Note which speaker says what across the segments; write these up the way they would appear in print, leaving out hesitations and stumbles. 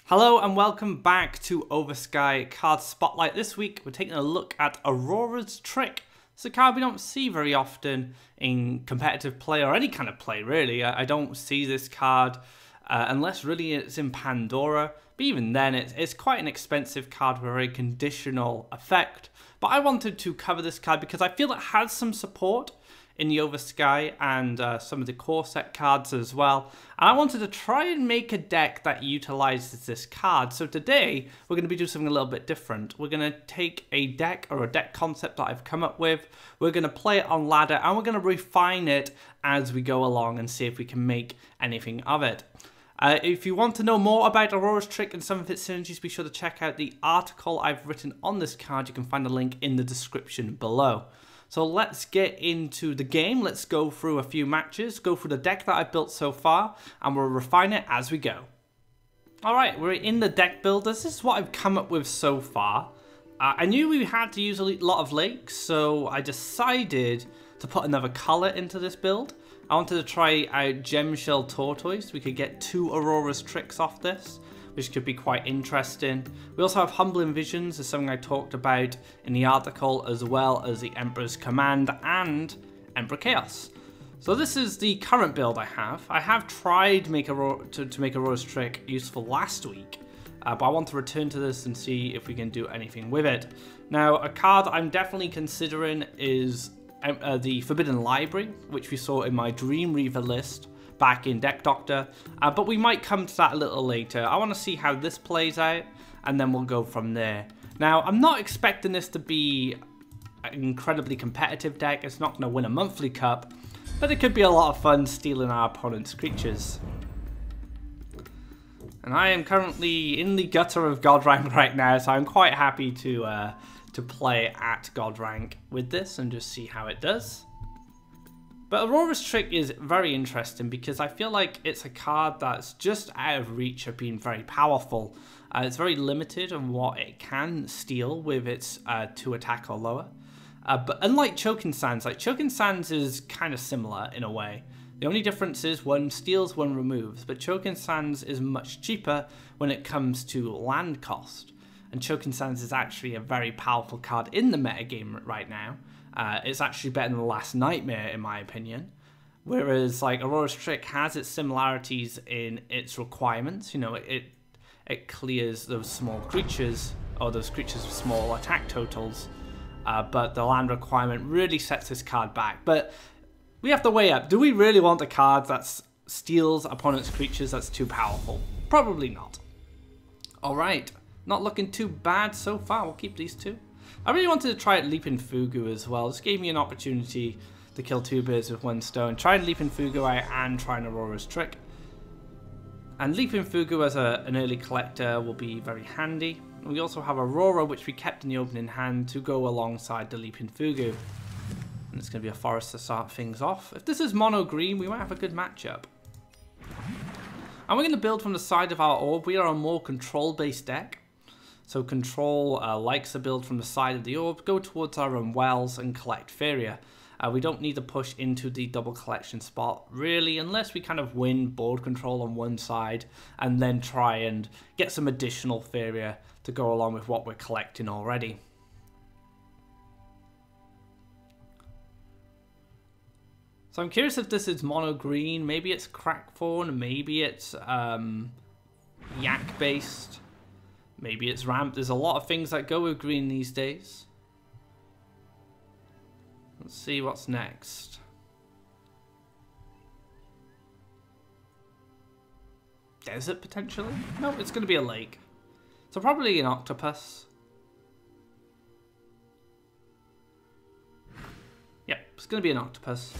Speaker 1: Hello and welcome back to Oversky Card Spotlight. This week we're taking a look at Aurora's Trick. It's a card we don't see very often in competitive play or any kind of play really. I don't see this card unless really it's in Pandora. But even then it's quite an expensive card with a very conditional effect. But I wanted to cover this card because I feel it has some support in the Oversky and some of the core set cards as well. And I wanted to try and make a deck that utilizes this card. So today we're going to be doing something a little bit different. We're going to take a deck or a deck concept that I've come up with. We're going to play it on ladder and we're going to refine it as we go along and see if we can make anything of it. If you want to know more about Aurora's Trick and some of its synergies, be sure to check out the article I've written on this card. You can find a link in the description below. So let's get into the game. Let's go through a few matches, go through the deck that I've built so far, and we'll refine it as we go. Alright, we're in the deck builder. This is what I've come up with so far. I knew we had to use a lot of lakes, so I decided to put another colour into this build. I wanted to try out Gemshell Tortoise. We could get 2 Aurora's Tricks off this, which could be quite interesting. We also have Humbling Visions, is something I talked about in the article, as well as the Emperor's Command and Emperor Chaos. So this is the current build I have. I have tried to make Aurora's Trick useful last week, but I want to return to this and see if we can do anything with it. Now, a card I'm definitely considering is the Forbidden Library, which we saw in my Dream Reaver list back in Deck Doctor, but we might come to that a little later. I want to see how this plays out, and then we'll go from there. Now, I'm not expecting this to be an incredibly competitive deck. It's not going to win a monthly cup, but it could be a lot of fun stealing our opponent's creatures. And I am currently in the gutter of God rank right now, so I'm quite happy to play at God rank with this and just see how it does. But Aurora's Trick is very interesting because I feel like it's a card that's just out of reach of being very powerful. It's very limited on what it can steal with its 2 attack or lower. But unlike Choking Sands, Choking Sands is kind of similar in a way. The only difference is one steals, one removes. But Choking Sands is much cheaper when it comes to land cost. And Choking Sands is actually a very powerful card in the metagame right now. It's actually better than the Last Nightmare in my opinion. Whereas like Aurora's Trick has its similarities in its requirements. You know, it clears those small creatures, or those creatures with small attack totals. But the land requirement really sets this card back. But we have to weigh up. Do we really want a card that steals opponent's creatures that's too powerful? Probably not. Alright, not looking too bad so far. We'll keep these 2. I really wanted to try out Leaping Fugu as well. This gave me an opportunity to kill 2 birds with 1 stone. Try Leaping Fugu out and try an Aurora's Trick. And Leaping Fugu as an early collector will be very handy. We also have Aurora, which we kept in the opening hand to go alongside the Leaping Fugu. And it's going to be a forest to start things off. If this is mono green, we might have a good matchup. And we're going to build from the side of our orb. We are a more control-based deck. So control likes to build from the side of the orb, go towards our own wells and collect Faeria. We don't need to push into the double collection spot really, unless we kind of win board control on one side and then try and get some additional Faeria to go along with what we're collecting already. So I'm curious if this is mono green, maybe it's Crackthorn, maybe it's Yak based. Maybe it's ramp. There's a lot of things that go with green these days. Let's see what's next. Desert, potentially? No, it's going to be a lake. So probably an octopus. Yep, it's going to be an octopus.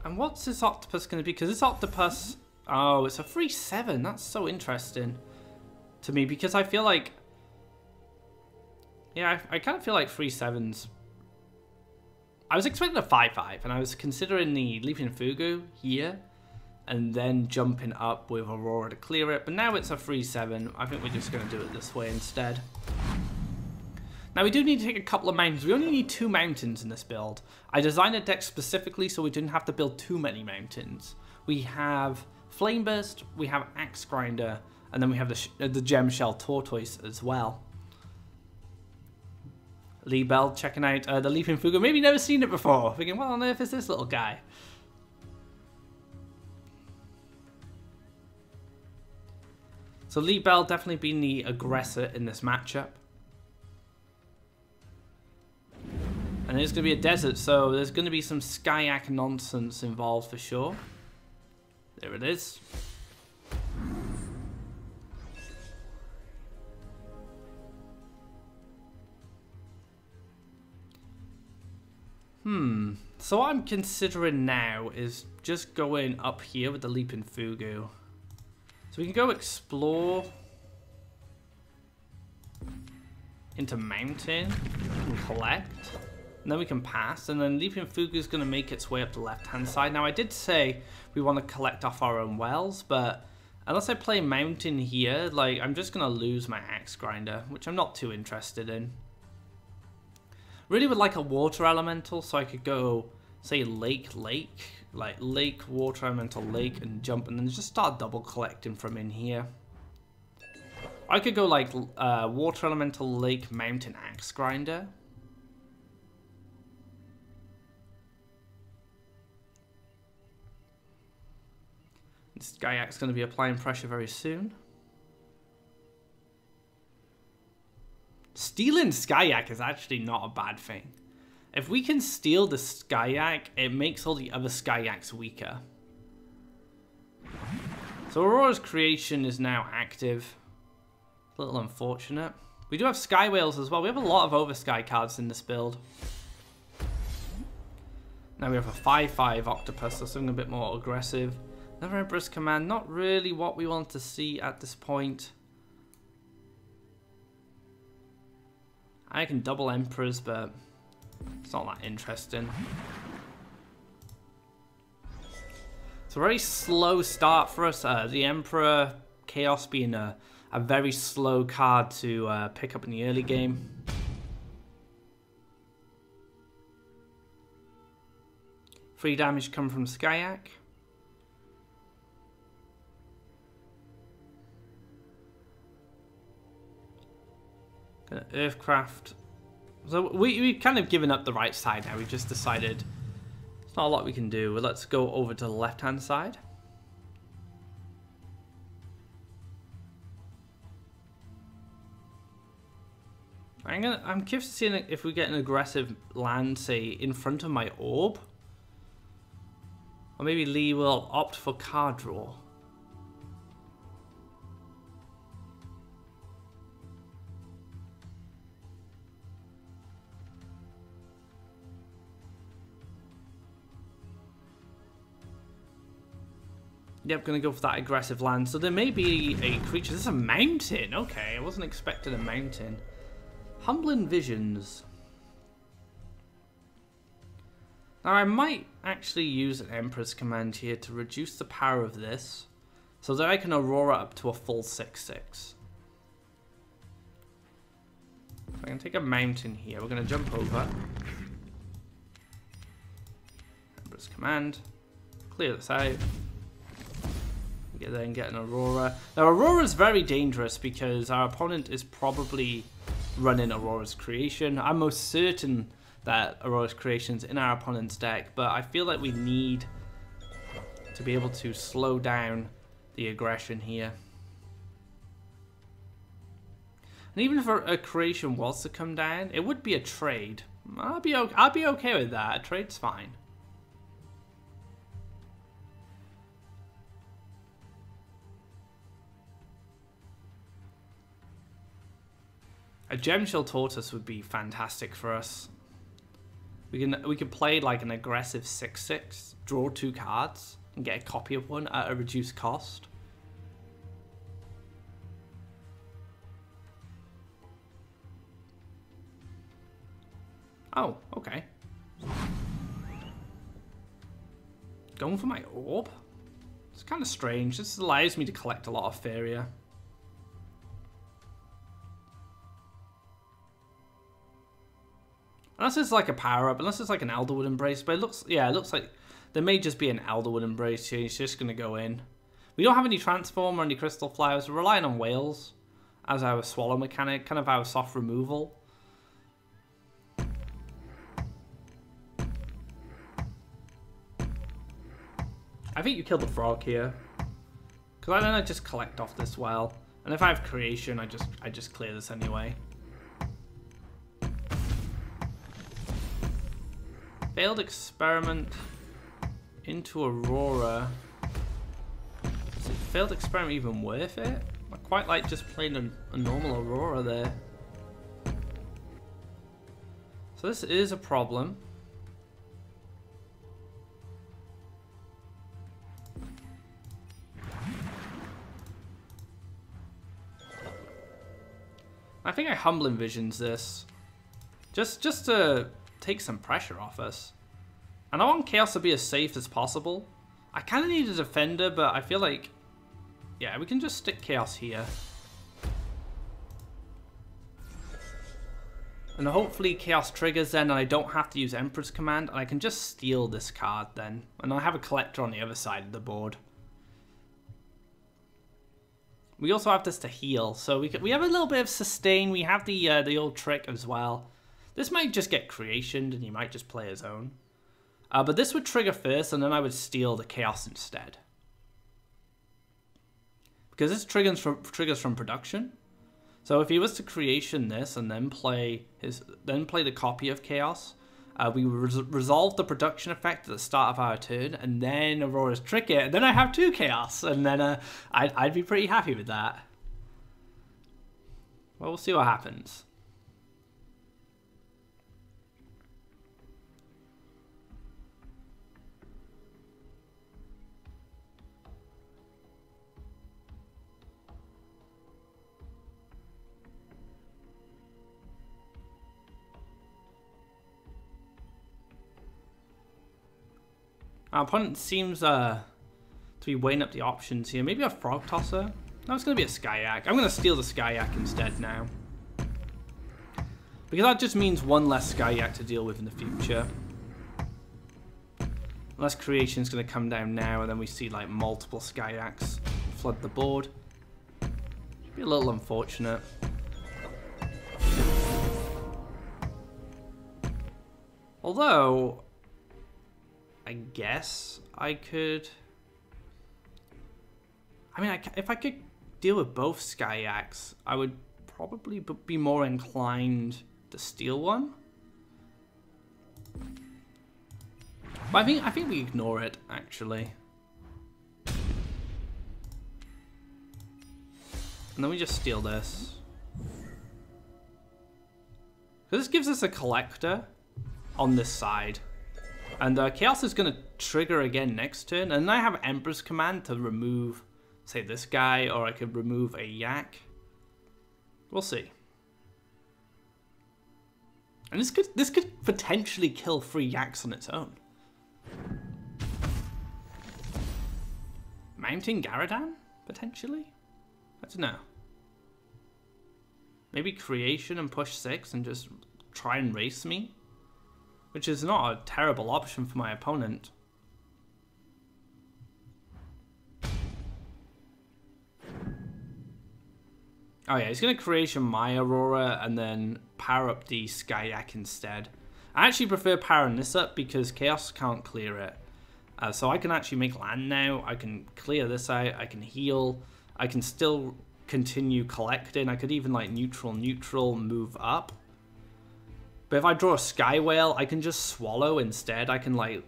Speaker 1: And what's this octopus going to be? Because this octopus... Oh, it's a 3/7. That's so interesting to me, because I feel like, yeah, I kind of feel like 3/7s. I was expecting a 5/5, and I was considering the Leaping Fugu here, and then jumping up with Aurora to clear it, but now it's a 3/7. I think we're just going to do it this way instead. Now we do need to take a couple of mountains. We only need 2 mountains in this build. I designed a deck specifically so we didn't have to build too many mountains. We have Flame Burst, we have Axe Grinder, And then we have the gem shell tortoise as well. Lee Bell checking out the Leaping Fugu. Maybe never seen it before. Thinking, what on earth is this little guy? So Lee Bell definitely being the aggressor in this matchup. And it's going to be a desert, so there's going to be some Skyak nonsense involved for sure. There it is. So what I'm considering now is just going up here with the Leaping Fugu. So we can go explore into mountain and collect. And then we can pass. And then Leaping Fugu is going to make its way up the left-hand side. Now I did say we want to collect off our own wells, but unless I play mountain here, like I'm just going to lose my axe grinder, which I'm not too interested in. Really would like a water elemental, so I could go, say, lake, like lake, water elemental, lake, and jump, and then just start double collecting from in here. I could go like water elemental, lake, mountain, axe grinder. This Skyak's going to be applying pressure very soon. Stealing Skyak is actually not a bad thing. If we can steal the Skyak, it makes all the other Skyaks weaker. So Aurora's creation is now active. A little unfortunate. We do have Sky Whales as well. We have a lot of Oversky cards in this build. Now we have a 5/5 Octopus, so something a bit more aggressive. Another Emperor's Command, not really what we want to see at this point. I can double Emperors, but it's not that interesting. It's a very slow start for us. The Emperor Chaos being a very slow card to pick up in the early game. Free damage come from Skyak. Earthcraft. So we've kind of given up the right side now. We've just decided there's not a lot we can do. Let's go over to the left-hand side. I'm curious to see if we get an aggressive land, say, in front of my orb. Or maybe Lee will opt for card draw. Yep, gonna go for that aggressive land. So there may be a creature. This is a mountain. Okay, I wasn't expecting a mountain. Humbling Visions. Now I might actually use an Emperor's Command here to reduce the power of this, so that I can Aurora up to a full 6/6. So I'm gonna take a mountain here. We're gonna jump over. Emperor's Command. Clear this out. Get there and get an Aurora. Now Aurora's very dangerous because our opponent is probably running Aurora's Creation. I'm most certain that Aurora's Creation's in our opponent's deck, but I feel like we need to be able to slow down the aggression here. And even if a Creation was to come down, it would be a trade. I'll be okay with that. A trade's fine. A Gemshell Tortoise would be fantastic for us. We can play like an aggressive 6/6, draw 2 cards, and get a copy of one at a reduced cost. Oh, okay. Going for my orb? It's kind of strange. This allows me to collect a lot of Faeria. Unless it's like a power-up, unless it's like an Elderwood Embrace, but it looks like there may just be an Elderwood Embrace here. He's just going to go in. We don't have any transform or any crystal flowers. We're relying on whales as our swallow mechanic, kind of our soft removal. I think you kill the frog here, because then I just collect off this well, and if I have creation, I just clear this anyway. Failed experiment into Aurora. Is it failed experiment even worth it? I quite like just playing a normal Aurora there. So this is a problem. I think I humble envisions this, just to take some pressure off us. And I want Chaos to be as safe as possible. I kind of need a defender, but I feel like, yeah, we can just stick Chaos here. And hopefully Chaos triggers then, and I don't have to use Emperor's Command, and I can just steal this card then. And I have a collector on the other side of the board. We also have this to heal, so we have a little bit of sustain. We have the old trick as well. This might just get creationed, and he might just play his own. But this would trigger first, and then I would steal the Chaos instead. Because this triggers from production. So if he was to creation this and then play the copy of Chaos, we would resolve the production effect at the start of our turn, and then Aurora's trick it, and then I have 2 Chaos, and then I'd be pretty happy with that. Well, we'll see what happens. Our opponent seems to be weighing up the options here. Maybe a Frog Tosser? No, it's going to be a Skyak. I'm going to steal the Skyak instead now. Because that just means 1 less Skyak to deal with in the future. Unless Creation's going to come down now and then we see like multiple Skyaks flood the board. Be a little unfortunate. Although, I guess I could... I mean, if I could deal with both Skyaks, I would probably be more inclined to steal one. But I think we ignore it, actually. And then we just steal this. So this gives us a collector on this side. And Chaos is going to trigger again next turn. And then I have Emperor's Command to remove, say, this guy, or I could remove a Yak. We'll see. And this could potentially kill 3 Yaks on its own. Mounting Garadan, potentially? I don't know. Maybe Creation and push 6 and just try and race me? Which is not a terrible option for my opponent. Oh yeah, he's going to Creation my Aurora and then power up the Skyak instead. I actually prefer powering this up because Chaos can't clear it. So I can actually make land now. I can clear this out. I can heal. I can still continue collecting. I could even like neutral, move up. But if I draw a Sky Whale, I can just swallow instead. I can like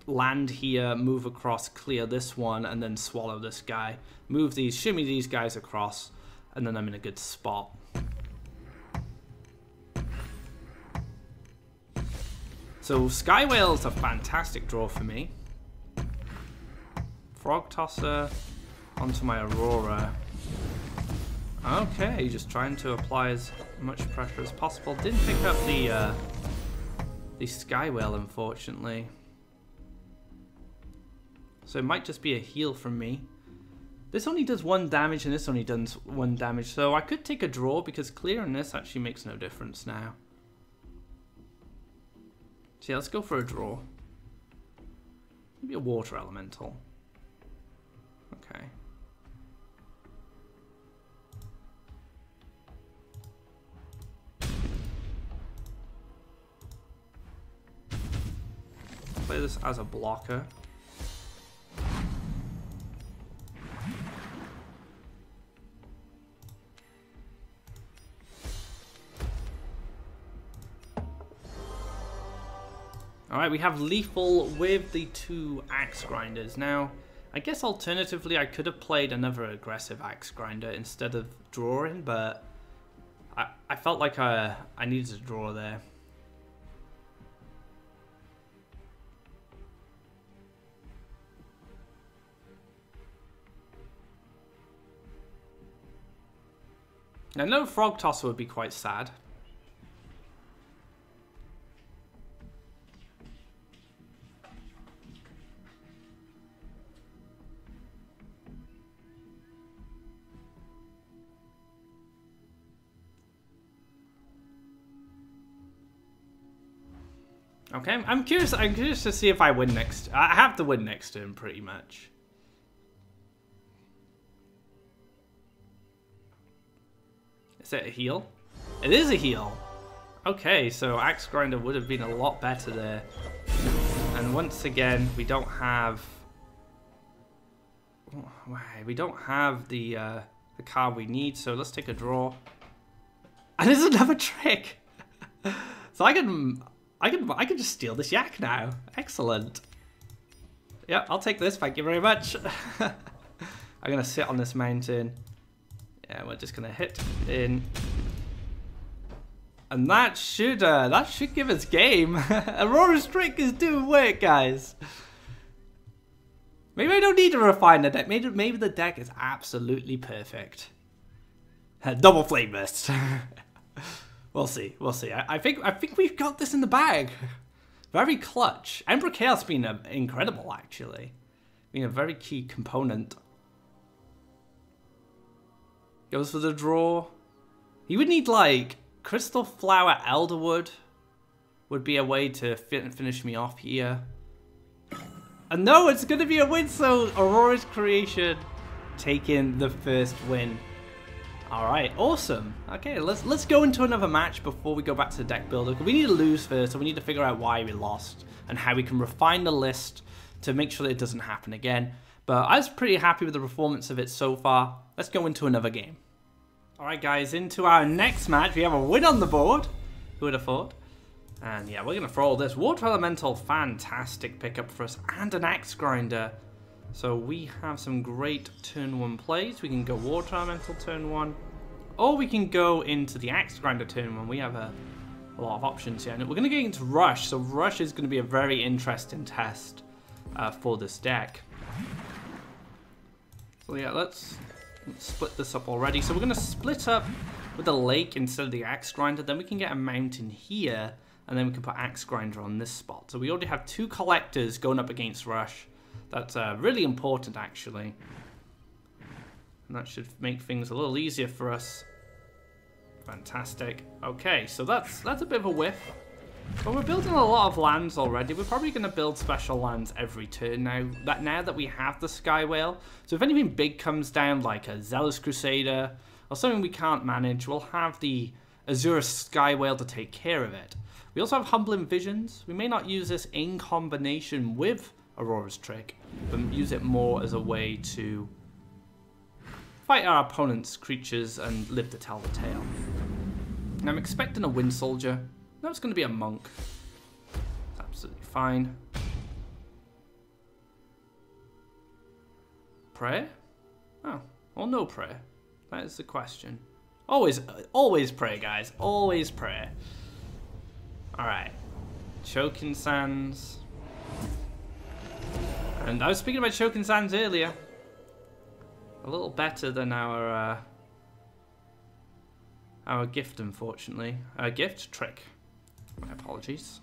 Speaker 1: land here, move across, clear this one, and then swallow this guy. Move these, shimmy these guys across, and then I'm in a good spot. So Sky Whale is a fantastic draw for me. Frog Tosser onto my Aurora. Okay, just trying to apply as much pressure as possible. Didn't pick up the Sky Whale, unfortunately. So it might just be a heal from me. This only does 1 damage and this only does 1 damage. So I could take a draw because clearing this actually makes no difference now. So yeah, let's go for a draw. Maybe a Water Elemental. Okay. Okay. Play this as a blocker. Alright, we have lethal with the 2 axe grinders. Now, I guess alternatively I could have played another aggressive axe grinder instead of drawing, but I felt like I needed to draw there. I know Frog Tosser would be quite sad. Okay, I'm curious to see if I win next. I have to win next turn pretty much. Is it a heal? It is a heal. Okay, so Axe Grinder would have been a lot better there. And once again, we don't have the card we need, so let's take a draw. And there's another trick. So I can just steal this yak now. Excellent. Yeah, I'll take this. Thank you very much. I'm gonna sit on this mountain. Yeah, we're just gonna hit in, and that should give us game. Aurora's trick is doing work, guys. Maybe I don't need to refine the deck. Maybe the deck is absolutely perfect. Double Flame Burst. We'll see. We'll see. I think we've got this in the bag. Very clutch. Emperor Chaos been incredible, actually. Being a very key component. Goes for the draw. He would need, like, Crystal Flower Elderwood would be a way to finish me off here. And no, it's going to be a win, so Aurora's Creation taking the first win. Alright, awesome. Okay, let's go into another match before we go back to the deck builder. We need to lose first, so we need to figure out why we lost and how we can refine the list to make sure that it doesn't happen again. But I was pretty happy with the performance of it so far. Let's go into another game. Alright guys, into our next match. We have a win on the board. Who would have thought? And yeah, we're going to throw all this. Water Elemental, fantastic pickup for us. And an Axe Grinder. So we have some great turn 1 plays. We can go Water Elemental turn 1. Or we can go into the Axe Grinder turn 1. We have a lot of options here. And we're going to get into Rush. So Rush is going to be a very interesting test for this deck. So yeah, let's split this up already. So we're going to split up with the lake instead of the Axe Grinder. Then we can get a mountain here. And then we can put Axe Grinder on this spot. So we already have 2 collectors going up against Rush. That's really important, actually. And that should make things a little easier for us. Fantastic. Okay, so that's a bit of a whiff. But we're building a lot of lands already. We're probably going to build special lands every turn now that we have the Sky Whale. So if anything big comes down, like a Zealous Crusader, or something we can't manage, we'll have the Azura Sky Whale to take care of it. We also have Humbling Visions. We may not use this in combination with Aurora's Trick, but use it more as a way to fight our opponent's creatures and live to tell the tale. And I'm expecting a Wind Soldier. No, it's going to be a Monk. It's absolutely fine. Prayer? Oh, or no prayer? That is the question. Always pray, guys. Always pray. Alright. Choking Sands. And I was speaking about Choking Sands earlier. A little better than our gift, unfortunately. Gift? Trick. My apologies.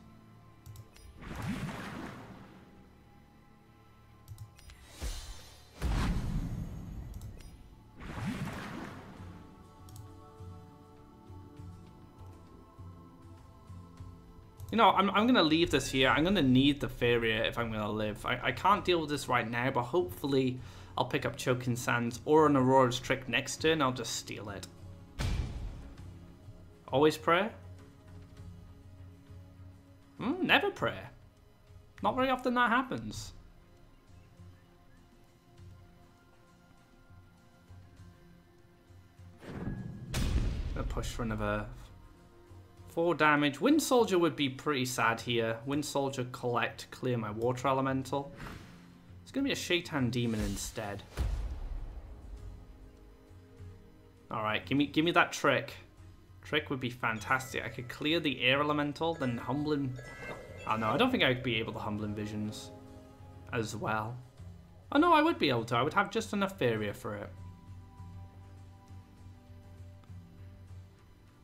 Speaker 1: You know, I'm going to leave this here. I'm going to need the Faeria if I'm going to live. I can't deal with this right now, but hopefully I'll pick up Choking Sands or an Aurora's Trick next turn. I'll just steal it. Always pray? Never pray. Not very often that happens. Gonna push for another 4 damage. Wind Soldier would be pretty sad here. Wind Soldier, collect, clear my Water Elemental. It's gonna be a Shaitan Demon instead. Alright, give me that trick. Trick would be fantastic. I could clear the Air Elemental, then Humbling... Oh no, I don't think I would be able to Humbling Visions as well. Oh no, I would be able to. I would have just enough Faeria for it.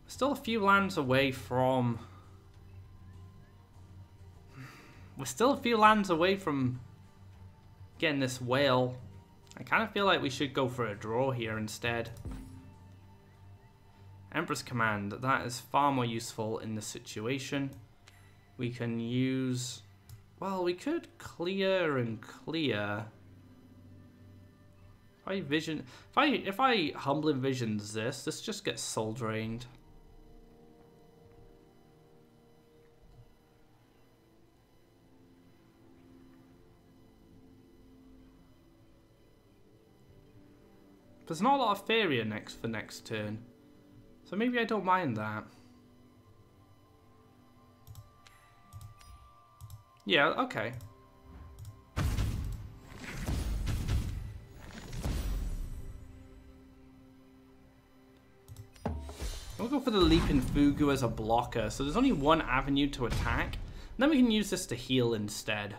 Speaker 1: Still a few lands away from... We're still a few lands away from getting this whale. I kind of feel like we should go for a draw here instead. Empress Command, that is far more useful in this situation. We can use... Well, we could clear and clear. If I Humbling Visions this just gets soul drained. There's not a lot of Faeria for next turn. So maybe I don't mind that. Yeah, okay. We'll go for the Leaping Fugu as a blocker. So there's only one avenue to attack. And then we can use this to heal instead.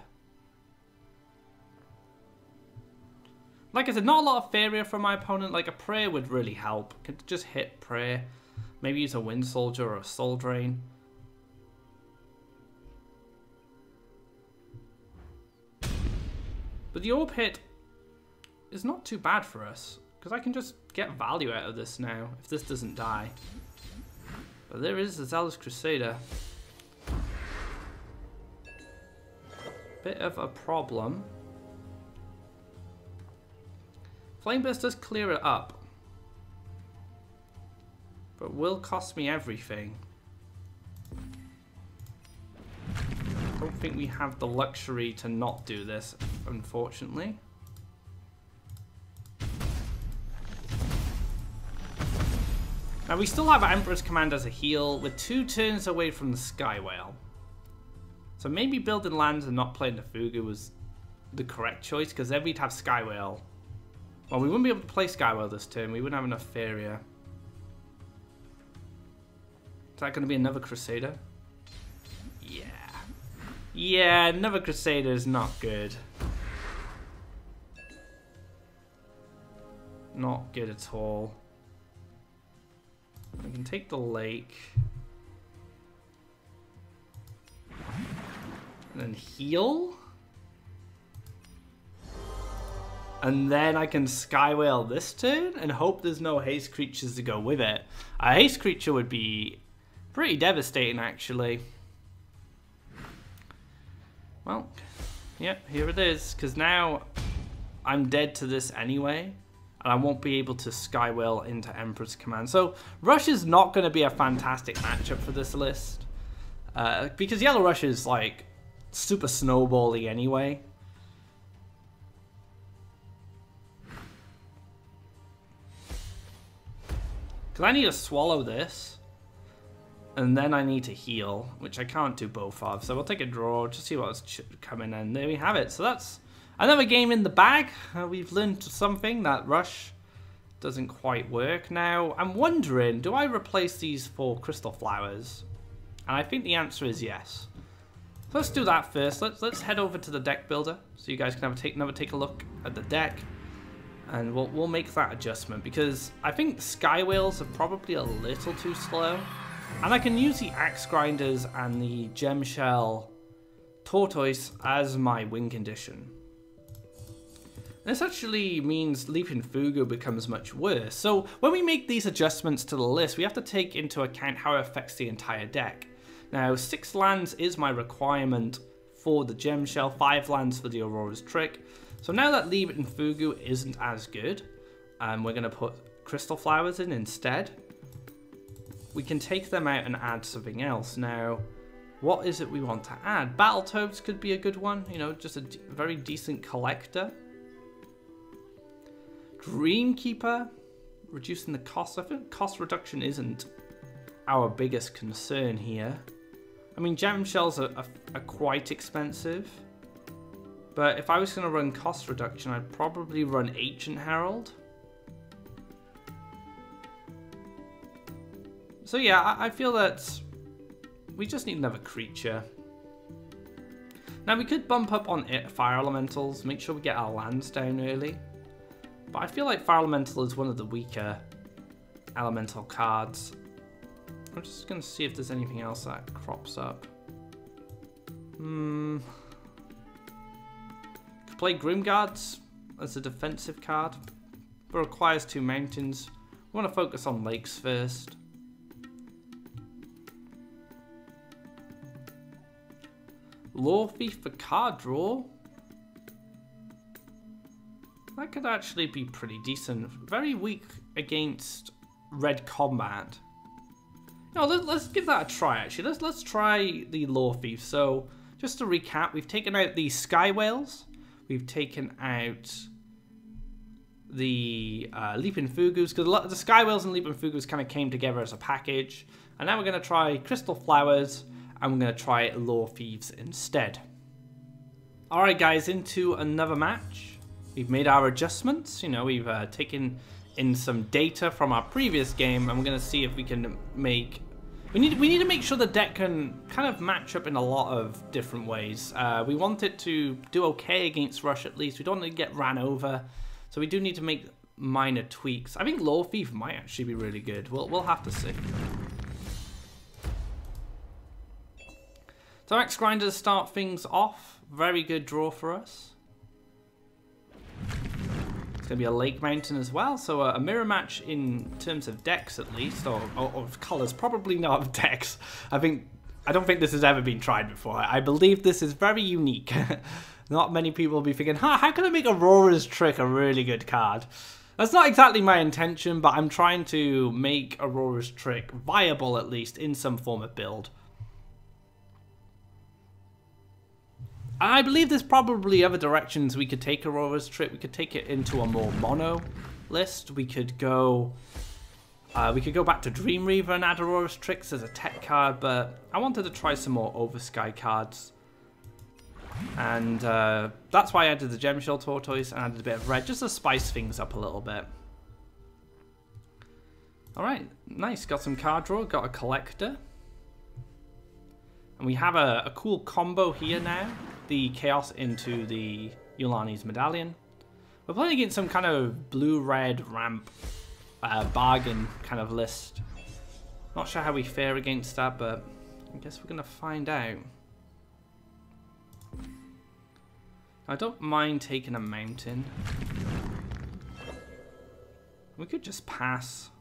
Speaker 1: Like I said, not a lot of Faeria from my opponent. Like a Prayer would really help. Could just hit Prayer. Maybe use a Wind Soldier or a Soul Drain. But the Orb hit is not too bad for us. Because I can just get value out of this now. If this doesn't die. But there is the Zealous Crusader. Bit of a problem. Flame Burst does clear it up. But will cost me everything. Don't think we have the luxury to not do this, unfortunately. Now we still have Emperor's Command as a heal. We're 2 turns away from the Sky Whale. So maybe building lands and not playing the Fugu was the correct choice, because then we'd have Sky Whale. Well, we wouldn't be able to play Sky Whale this turn. We wouldn't have enough Faeria. Is that going to be another Crusader? Yeah. Yeah, another Crusader is not good. Not good at all. We can take the lake. And then heal. And then I can Sky Whale this turn and hope there's no haste creatures to go with it. A haste creature would be pretty devastating, actually. Well, yeah, here it is. Because now I'm dead to this anyway. And I won't be able to Sky Whale into Emperor's Command. So Rush is not going to be a fantastic matchup for this list. Because Yellow Rush is like super snowbally anyway. Because I need to swallow this, and then I need to heal, which I can't do both of. So we'll take a draw, just see what's coming in. There we have it. So that's another game in the bag. We've learned something, that Rush doesn't quite work. Now, I'm wondering, do I replace these for Crystal Flowers? And I think the answer is yes. So let's do that first. Let's head over to the deck builder, so you guys can have another take a look at the deck. And we'll make that adjustment, because I think Sky Whales are probably a little too slow. And I can use the Axe Grinders and the Gem Shell Tortoise as my win condition. This actually means Leaping Fugu becomes much worse. So when we make these adjustments to the list, we have to take into account how it affects the entire deck. Now, 6 lands is my requirement for the gem shell, 5 lands for the Aurora's trick. So now that Leave It in Fugu isn't as good, we're going to put crystal flowers in instead. We can take them out and add something else. Now, what is it we want to add? Battletoads could be a good one, you know, just a very decent collector. Dreamkeeper, reducing the cost. I think cost reduction isn't our biggest concern here. I mean, gem shells are quite expensive, but if I was going to run cost reduction, I'd probably run Ancient Herald. So yeah, I feel that we just need another creature. Now we could bump up on fire elementals, make sure we get our lands down early. But I feel like fire elemental is one of the weaker elemental cards. I'm just going to see if there's anything else that crops up. Could play Grimguards as a defensive card, but requires 2 mountains. We want to focus on lakes first. Lore Thief for card draw. That could actually be pretty decent. Very weak against red combat. No, let's give that a try, actually. Let's try the Lore Thief. So, just to recap, we've taken out the Sky Whales. We've taken out the Leaping Fugus, because the Sky Whales and Leaping Fugus kind of came together as a package. And now we're going to try Crystal Flowers, and we're going to try Lore Thieves instead. Alright guys, into another match. We've made our adjustments. You know, we've taken in some data from our previous game, and we're going to see if we can make... We need to make sure the deck can kind of match up in a lot of different ways. We want it to do okay against Rush at least. We don't want to get ran over. So we do need to make minor tweaks. I think Lore Thief might actually be really good. We'll have to see. So Axe Grinders start things off. Very good draw for us. It's going to be a Lake Mountain as well, so a mirror match in terms of decks at least, or of colours, probably not of decks. I don't think this has ever been tried before. I believe this is very unique. Not many people will be thinking, how can I make Aurora's Trick a really good card? That's not exactly my intention, but I'm trying to make Aurora's Trick viable at least in some form of build. I believe there's probably other directions we could take Aurora's Trick. We could take it into a more mono list. We could go back to Dream Reaver and add Aurora's Tricks as a tech card, but I wanted to try some more Oversky cards. And that's why I added the Gemshell Tortoise and added a bit of red, just to spice things up a little bit. Alright, nice. Got some card draw, got a collector. And we have a cool combo here now. The Chaos into the Yulani's Medallion. We're playing against some kind of blue-red ramp bargain kind of list. Not sure how we fare against that, but I guess we're going to find out. I don't mind taking a mountain. We could just pass.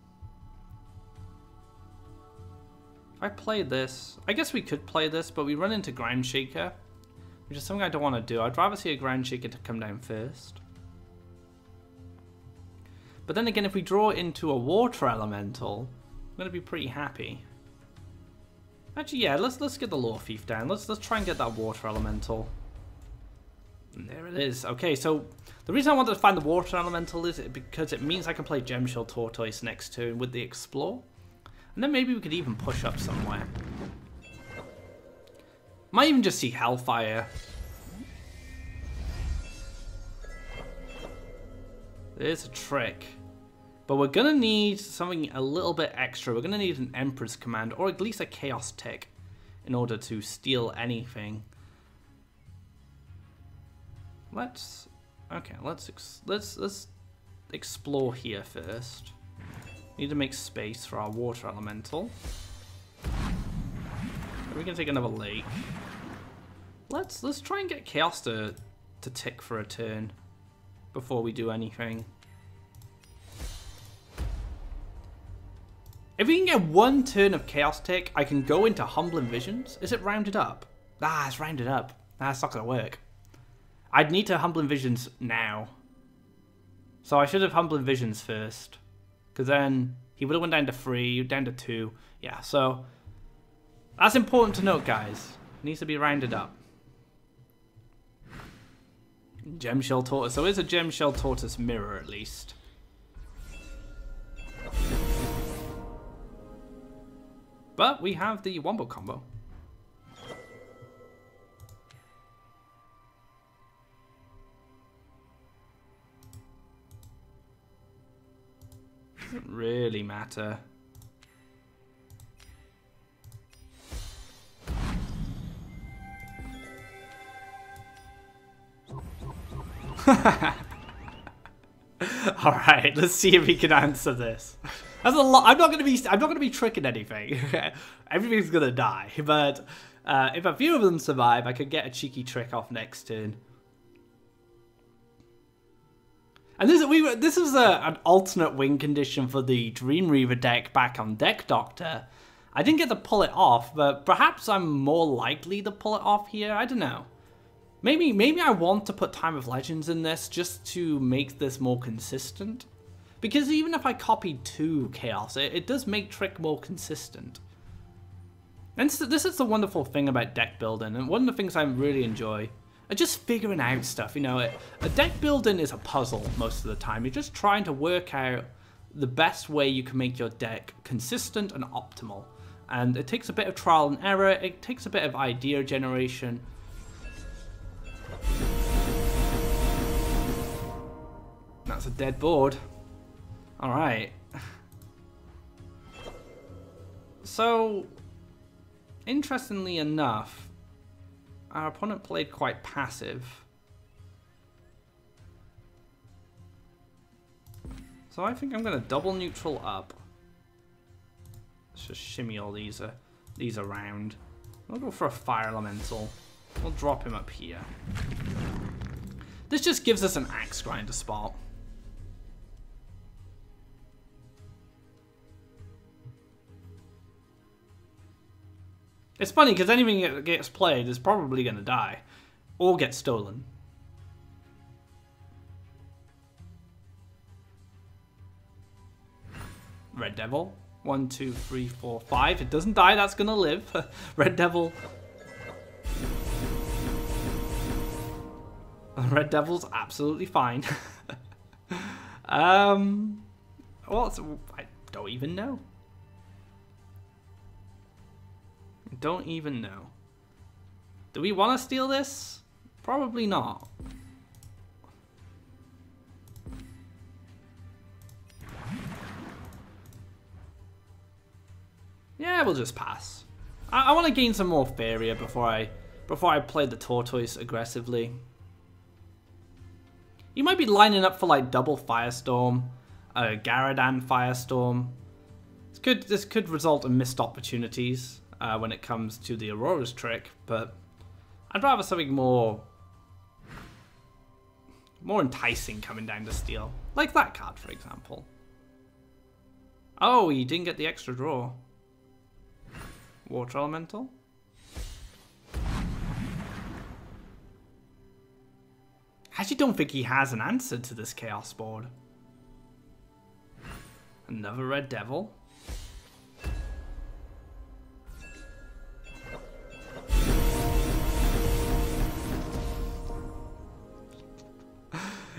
Speaker 1: If I play this, I guess we could play this, but we run into Ground Shaker, which is something I don't want to do. I'd rather see a Ground Shaker to come down first. But then again, if we draw into a Water Elemental, I'm going to be pretty happy. Actually, yeah, let's get the Lore Thief down. Let's try and get that Water Elemental. And there it is. Okay, so the reason I wanted to find the Water Elemental is because it means I can play Gemshell Tortoise next turn with the Explore. And then maybe we could even push up somewhere. Might even just see Hellfire. There's a trick. But we're going to need something a little bit extra. We're going to need an Emperor's Command, or at least a Chaos Tick, in order to steal anything. Let's explore here first. Need to make space for our Water Elemental. We can take another lake. Let's try and get Chaos to tick for a turn before we do anything. If we can get one turn of Chaos Tick, I can go into Humbling Visions. Is it rounded up? Ah, it's rounded up. That's not going to work. I'd need to Humbling Visions now. So I should have Humbling Visions first. Because then he would have went down to 3, down to 2. Yeah, so that's important to note, guys. It needs to be rounded up. Gemshell Tortoise. So it's a Gemshell Tortoise mirror at least. But we have the Wombo combo. Doesn't really matter. All right, let's see if he can answer this. That's a lot. I'm not gonna be tricking anything. Everything's gonna die. But if a few of them survive, I could get a cheeky trick off next turn. And this was an alternate win condition for the Dream Reaver deck back on Deck Doctor. I didn't get to pull it off, but perhaps I'm more likely to pull it off here. I don't know. Maybe I want to put Time of Legends in this just to make this more consistent. Because even if I copied 2 Chaos, it does make Trick more consistent. And so this is the wonderful thing about deck building, and one of the things I really enjoy. Just figuring out stuff, you know. A deck building is a puzzle most of the time. You're just trying to work out the best way you can make your deck consistent and optimal. And it takes a bit of trial and error, it takes a bit of idea generation. That's a dead board. Alright. So, interestingly enough, our opponent played quite passive. So I think I'm going to double neutral up. Let's just shimmy all these around. I'll go for a Fire Elemental. We'll drop him up here. This just gives us an Axe Grinder spot. It's funny because anything that gets played is probably going to die or get stolen. Red Devil. 1, 2, 3, 4, 5. It doesn't die, that's going to live. Red Devil. Red Devil's absolutely fine. Well, I don't even know. Don't even know. Do we want to steal this? Probably not. Yeah, we'll just pass. I want to gain some more Faeria before I play the Tortoise aggressively. You might be lining up for like double Firestorm, Garadan Firestorm. This could result in missed opportunities. When it comes to the Aurora's trick, but I'd rather something more enticing coming down to steal. Like that card, for example. Oh, you didn't get the extra draw. Water Elemental? I actually don't think he has an answer to this Chaos board. Another Red Devil.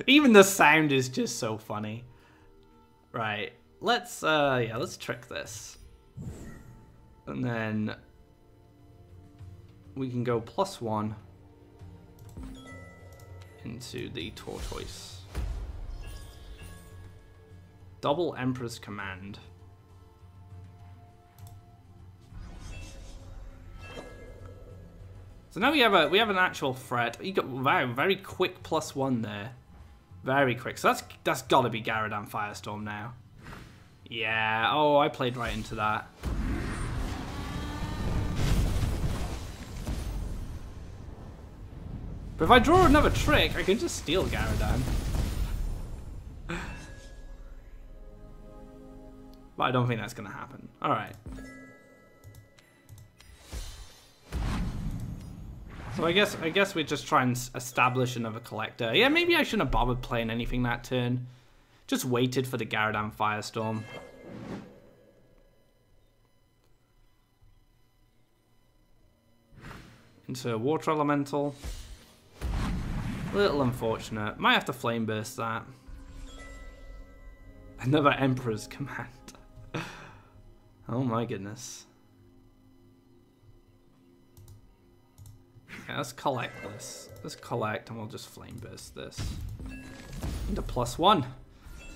Speaker 1: Even the sound is just so funny. Right, let's trick this. And then we can go +1 into the Tortoise. Double Emperor's Command. So now we have an actual threat. You got very quick +1 there. Very quick. So that's got to be Garadan Firestorm now. Yeah. Oh, I played right into that. But if I draw another trick, I can just steal Garadan. But I don't think that's going to happen. Alright. So I guess we just try and establish another collector. Yeah, maybe I shouldn't have bothered playing anything that turn. Just waited for the Gyarados Firestorm. Into Water Elemental. Little unfortunate. Might have to Flame Burst that. Another Emperor's Command. Oh my goodness. Okay, let's collect this. Let's collect and we'll just Flame Burst this. Into +1. I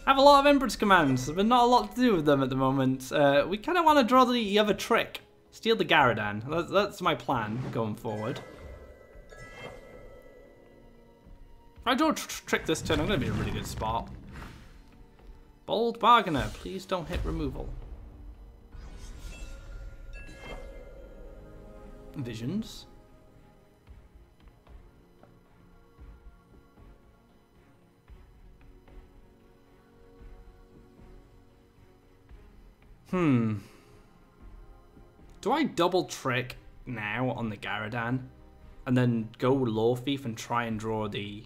Speaker 1: have a lot of Emperor's Commands, but not a lot to do with them at the moment. We kind of want to draw the other trick. Steal the Gyarados. That's my plan going forward. If I draw a trick this turn, I'm going to be in a really good spot. Bold Bargainer, please don't hit removal. Visions. Do I double trick now on the Gyarados and then go Lore Thief and try and draw the...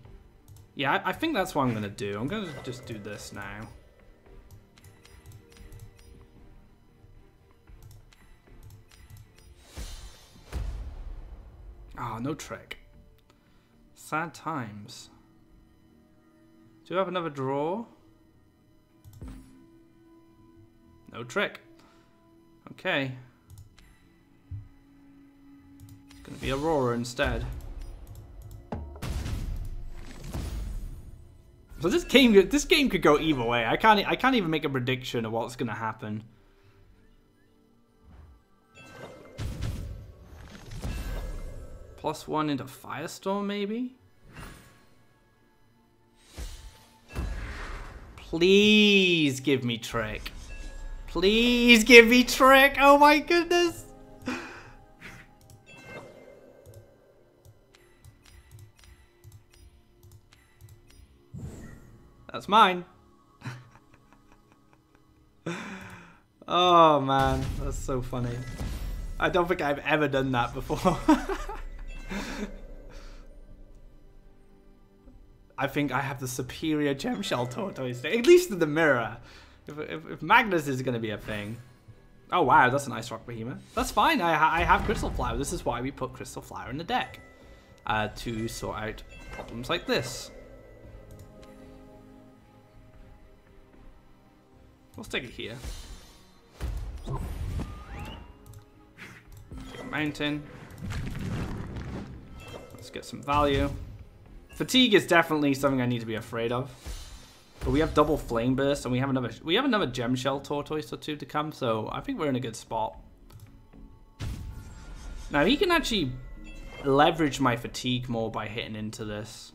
Speaker 1: Yeah, I think that's what I'm going to do. I'm going to just do this now. Oh, no trick. Sad times. Do I have another draw? No trick. Okay. It's gonna be Aurora instead. So this game could go either way. I can't even make a prediction of what's gonna happen. +1 into Firestorm, maybe? Please give me trick. Please give me trick. Oh my goodness. That's mine. Oh man, that's so funny. I don't think I've ever done that before. I think I have the superior gem shell tortoise, at least in the mirror. If Magnus is going to be a thing. Oh wow, that's an Ice Rock Behemoth. That's fine, I have Crystal Flower. This is why we put Crystal Flower in the deck. To sort out problems like this. We'll stick it here. Take a mountain. Let's get some value. Fatigue is definitely something I need to be afraid of. But we have double Flame Burst and we have another Gem Shell Tortoise or two to come, so I think we're in a good spot. Now he can actually leverage my fatigue more by hitting into this.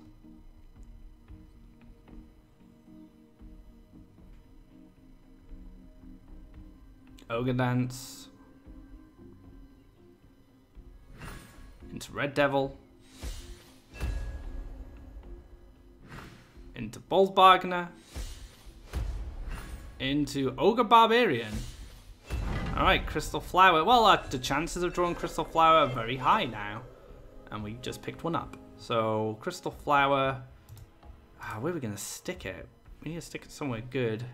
Speaker 1: Ogre Dance. Into Red Devil. Into Bold Bargainer. Into Ogre Barbarian. Alright, Crystal Flower. Well, the chances of drawing Crystal Flower are very high now. And we just picked one up. So, Crystal Flower. Where are we going to stick it? We need to stick it somewhere good.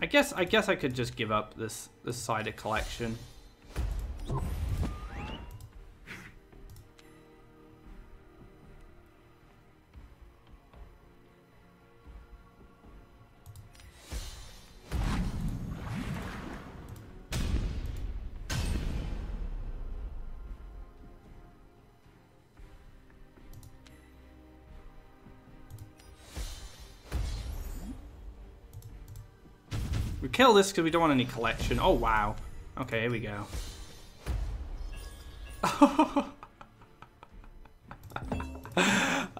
Speaker 1: I guess I could just give up this sided collection. We kill this because we don't want any collection. Oh, wow. Okay, here we go.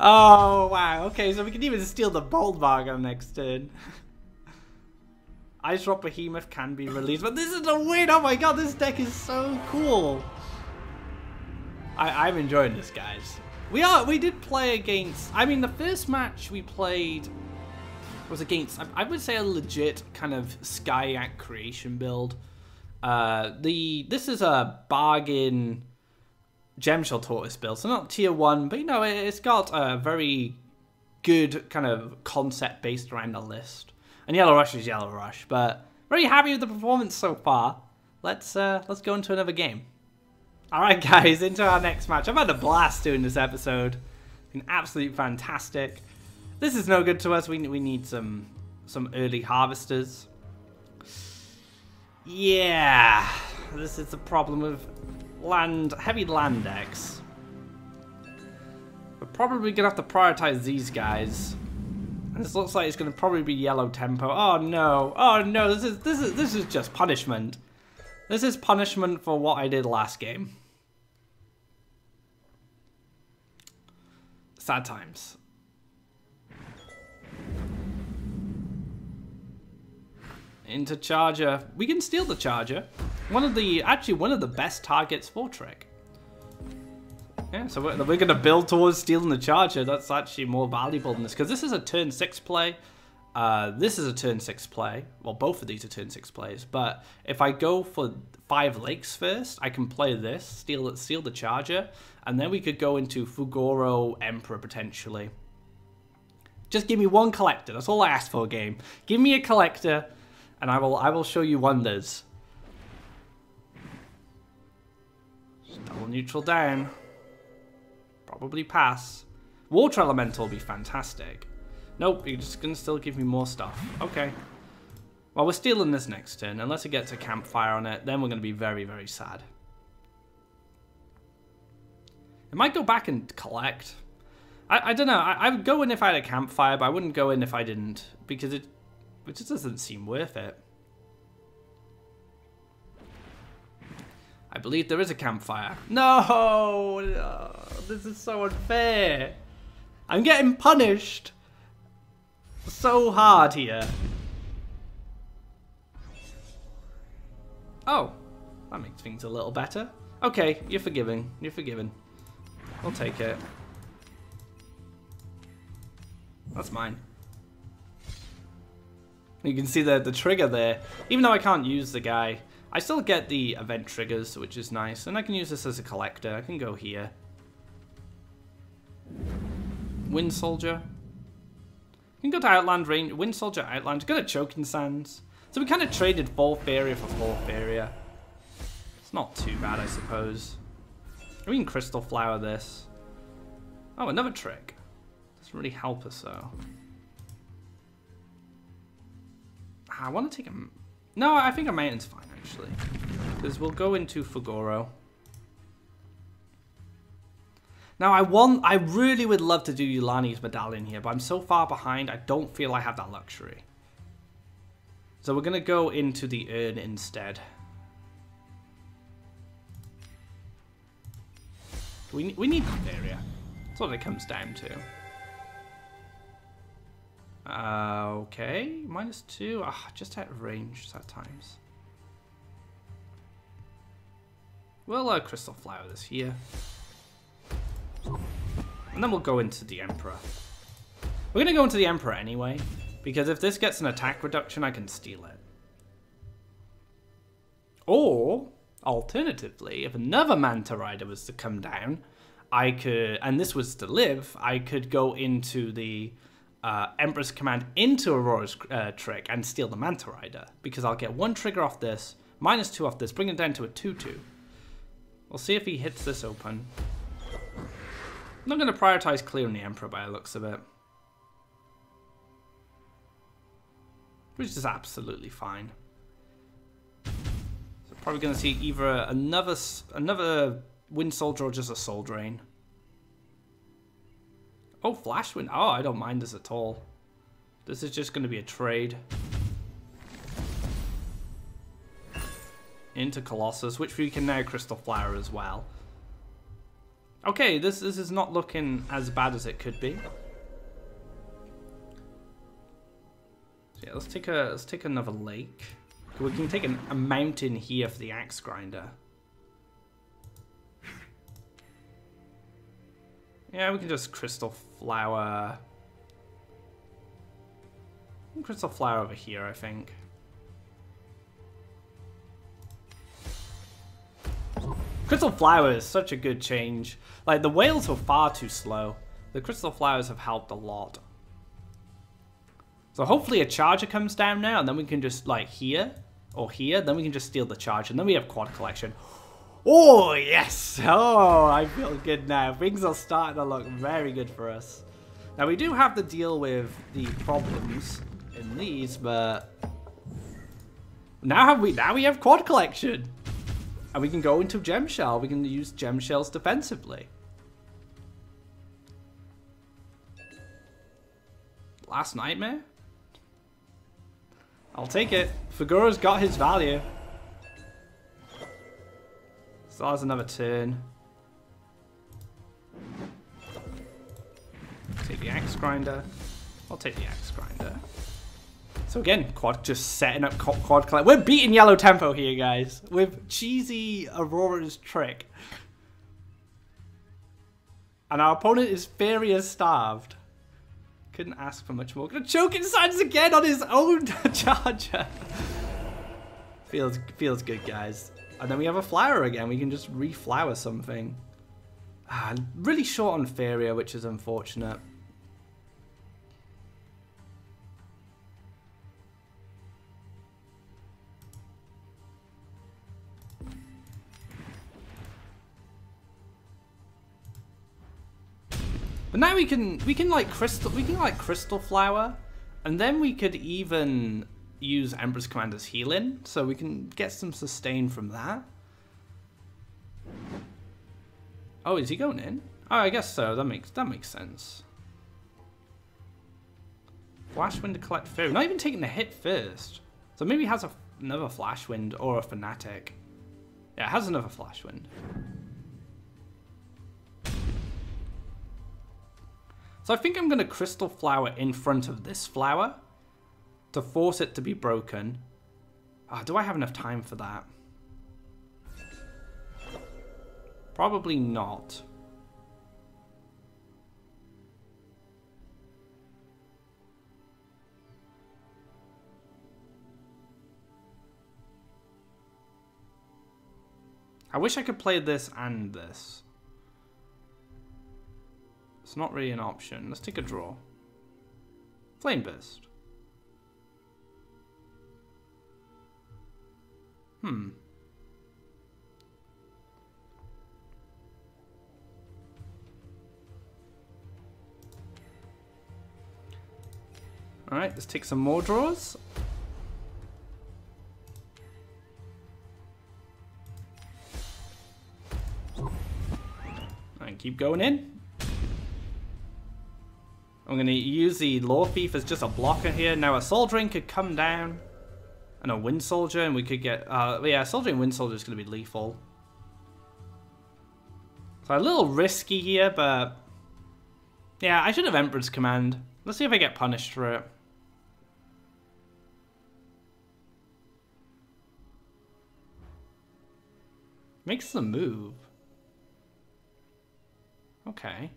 Speaker 1: Oh, wow. Okay, so we can even steal the Bold Bargainer next turn. Ice Rock Behemoth can be released, but this is a win! Oh my god, this deck is so cool! I'm enjoying this, guys. We did play against... I mean, the first match we played... was against, I would say, a legit kind of Sky Act creation build. This is a bargain Gemshell Tortoise build, so not tier 1, but you know, it's got a very good kind of concept based around the list. And Yellow Rush is Yellow Rush, but very happy with the performance so far. Let's go into another game. Alright guys, into our next match. I've had a blast doing this episode. It's been absolutely fantastic. This is no good to us. We need some early harvesters. Yeah, this is the problem with heavy land decks. We're probably gonna have to prioritize these guys. And this looks like it's gonna probably be yellow tempo. Oh no! Oh no! This is just punishment. This is punishment for what I did last game. Sad times. Into Charger. We can steal the Charger. Actually one of the best targets for Trick. Yeah, so we're going to build towards stealing the Charger. That's actually more valuable than this, because this is a turn 6 play. This is a turn 6 play. Well, both of these are turn 6 plays. But if I go for 5 lakes first, I can play this, steal the Charger, and then we could go into Fugoro Emperor potentially. Just give me one collector. That's all I asked for, game. Give me a collector, and I will show you wonders. Just double neutral down. Probably pass. Water Elemental will be fantastic. Nope, you're just going to still give me more stuff. Okay. Well, we're stealing this next turn. Unless it gets a campfire on it, then we're going to be very, very sad. It might go back and collect. I don't know. I would go in if I had a campfire, but I wouldn't go in if I didn't. Because it just doesn't seem worth it. I believe there is a campfire. No! No, this is so unfair. I'm getting punished so hard here. Oh, that makes things a little better. Okay, you're forgiving. You're forgiven. I'll take it. That's mine. You can see the trigger there. Even though I can't use the guy, I still get the event triggers, which is nice. And I can use this as a collector. I can go here. Wind Soldier. You can go to Outland range. Wind Soldier, Outland. Go to Choking Sands. So we kind of traded 4 Faeria for 4 Faeria. It's not too bad, I suppose. We can Crystal Flower this. Oh, another trick. Doesn't really help us, though. I want to take a... No, I think a Mountain's fine, actually. Because we'll go into Fugoro. Now, I really would love to do Yulani's Medallion here, but I'm so far behind, I don't feel I have that luxury. So we're going to go into the urn instead. We need the area. That's what it comes down to. Okay, -2. Just out of range at times. We'll Crystal Flower this here. And then we'll go into the Emperor. We're going to go into the Emperor anyway, because if this gets an attack reduction, I can steal it. Or, alternatively, if another Manta Rider was to come down, I could, and this was to live, I could go into the Emperor's Command into Aurora's trick and steal the Manta Rider, because I'll get 1 trigger off this, -2 off this, bring it down to a 2/2. We'll see if he hits this open. I'm not going to prioritize clearing the Emperor by the looks of it. Which is absolutely fine. So probably going to see either another Wind Soldier or just a Soul Drain. Oh, Flash Wind. Oh, I don't mind this at all. This is just going to be a trade. Into Colossus, which we can now Crystal Flower as well. Okay, this is not looking as bad as it could be. So yeah, let's take another lake. We can take a mountain here for the Axe Grinder. Yeah, we can just Crystal Flower. Crystal Flower over here, I think. Crystal Flower is such a good change. Like, the whales were far too slow. The Crystal Flowers have helped a lot. So hopefully a charger comes down now, and then we can just, like, here or here, then we can just steal the charger, and then we have quad collection. Oh, yes! Oh, I feel good now. Things are starting to look very good for us. Now, we do have to deal with the problems in these, but now we have quad collection. And we can go into gem shell. We can use gem shells defensively. Last nightmare? I'll take it. Figura's got his value. Still has another turn. Take the axe grinder. I'll take the axe grinder. So again, quad just setting up quad collect. We're beating yellow tempo here, guys, with cheesy Aurora's trick. And our opponent is Faeria starved. Couldn't ask for much more. Gonna choke in signs again on his own charger. Feels good, guys. And then we have a flower again. We can just reflower something. Really short on Faeria, which is unfortunate. But now we can like crystal flower, and then we could even use Emperor's Commander's healing, so we can get some sustain from that. Oh, is he going in? Oh, I guess so. That makes sense. Flash Wind to collect Faeria. Not even taking the hit first. So maybe he has another Flash Wind or a Fanatic. Yeah, it has another Flash Wind. So I think I'm going to Crystal Flower in front of this flower to force it to be broken. Do I have enough time for that? Probably not. I wish I could play this and this. It's not really an option. Let's take a draw. Flame Burst. Alright, let's take some more draws. And keep going in. I'm going to use the Law Thief as just a blocker here. Now a Soldiering could come down. And a Wind Soldier, and we could get... yeah, Soldiering Wind Soldier is going to be lethal. So a little risky here, but... yeah, I should have Emperor's Command. Let's see if I get punished for it. Makes the move. Okay.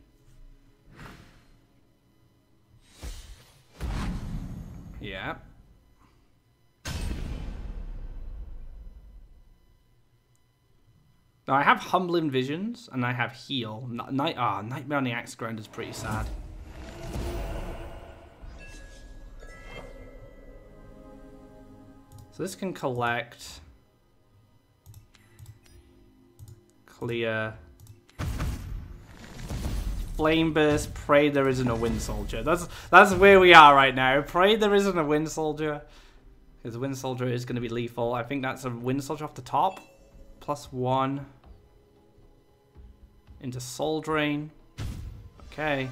Speaker 1: Yeah. Now I have Humbling Visions and I have Heal. Nightmare on the Axe Grind is pretty sad. So this can collect, clear, Flame Burst, pray there isn't a Wind Soldier. That's where we are right now. Pray there isn't a Wind Soldier. Because the Wind Soldier is going to be lethal. I think that's a Wind Soldier off the top. +1. Into Soul Drain. Okay.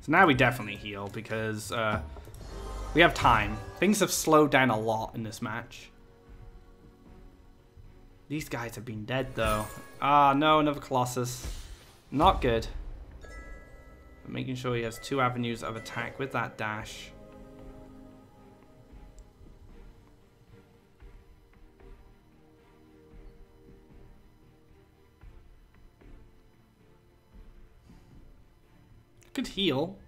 Speaker 1: So now we definitely heal because we have time. Things have slowed down a lot in this match. These guys have been dead though. No, another Colossus. Not good. But making sure he has 2 avenues of attack with that dash. Could heal.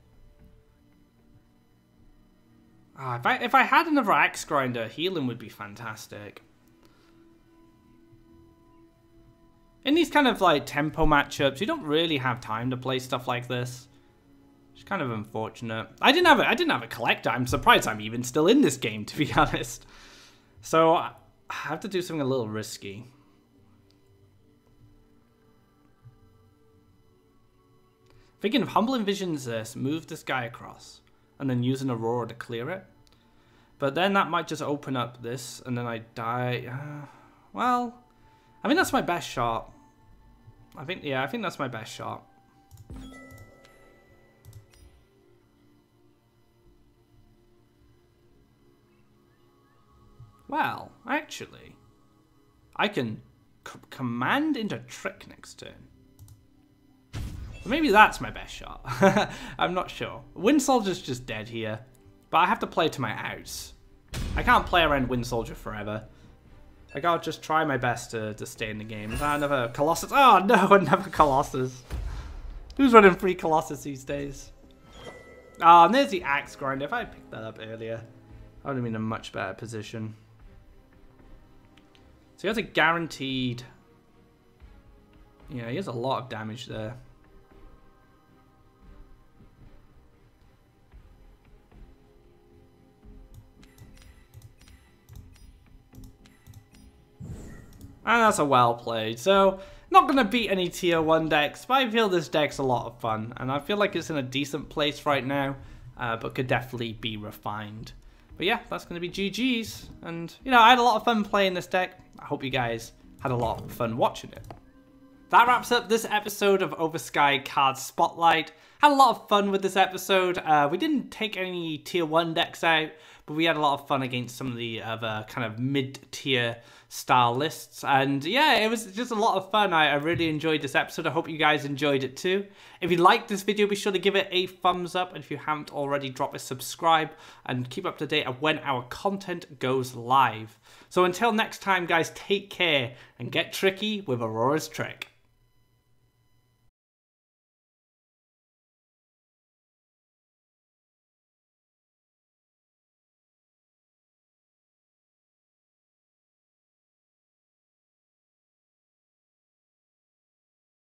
Speaker 1: If I had another axe grinder, healing would be fantastic. In these kind of like tempo matchups, you don't really have time to play stuff like this. It's kind of unfortunate. I didn't have a collector. I'm surprised I'm even still in this game, to be honest. So I have to do something a little risky. Thinking of Humbling Visions this, move this guy across, and then use an Aurora to clear it. But then that might just open up this, and then I die. Well, I think that's my best shot. I think that's my best shot. Well, actually, I can command into Trick next turn. Maybe that's my best shot. I'm not sure. Wind Soldier's just dead here, but I have to play to my outs. I can't play around Wind Soldier forever. I gotta just try my best to stay in the game. Is that another Colossus? Oh no, another Colossus. Who's running 3 Colossus these days? Ah, and there's the Axe Grinder. If I had picked that up earlier, I would have been in a much better position. So he has a guaranteed... Yeah, he has a lot of damage there. And that's a well played. So, not going to beat any tier 1 decks, but I feel this deck's a lot of fun. And I feel like it's in a decent place right now, but could definitely be refined. But yeah, that's going to be GG's. And, you know, I had a lot of fun playing this deck. I hope you guys had a lot of fun watching it. That wraps up this episode of Oversky Card Spotlight. Had a lot of fun with this episode. We didn't take any tier 1 decks out, but we had a lot of fun against some of the other kind of mid-tier style lists. And yeah, it was just a lot of fun. I really enjoyed this episode. I hope you guys enjoyed it too. If you liked this video, be sure to give it a thumbs up. And if you haven't already, drop a subscribe and keep up to date of when our content goes live. So until next time, guys, take care and get tricky with Aurora's Trick.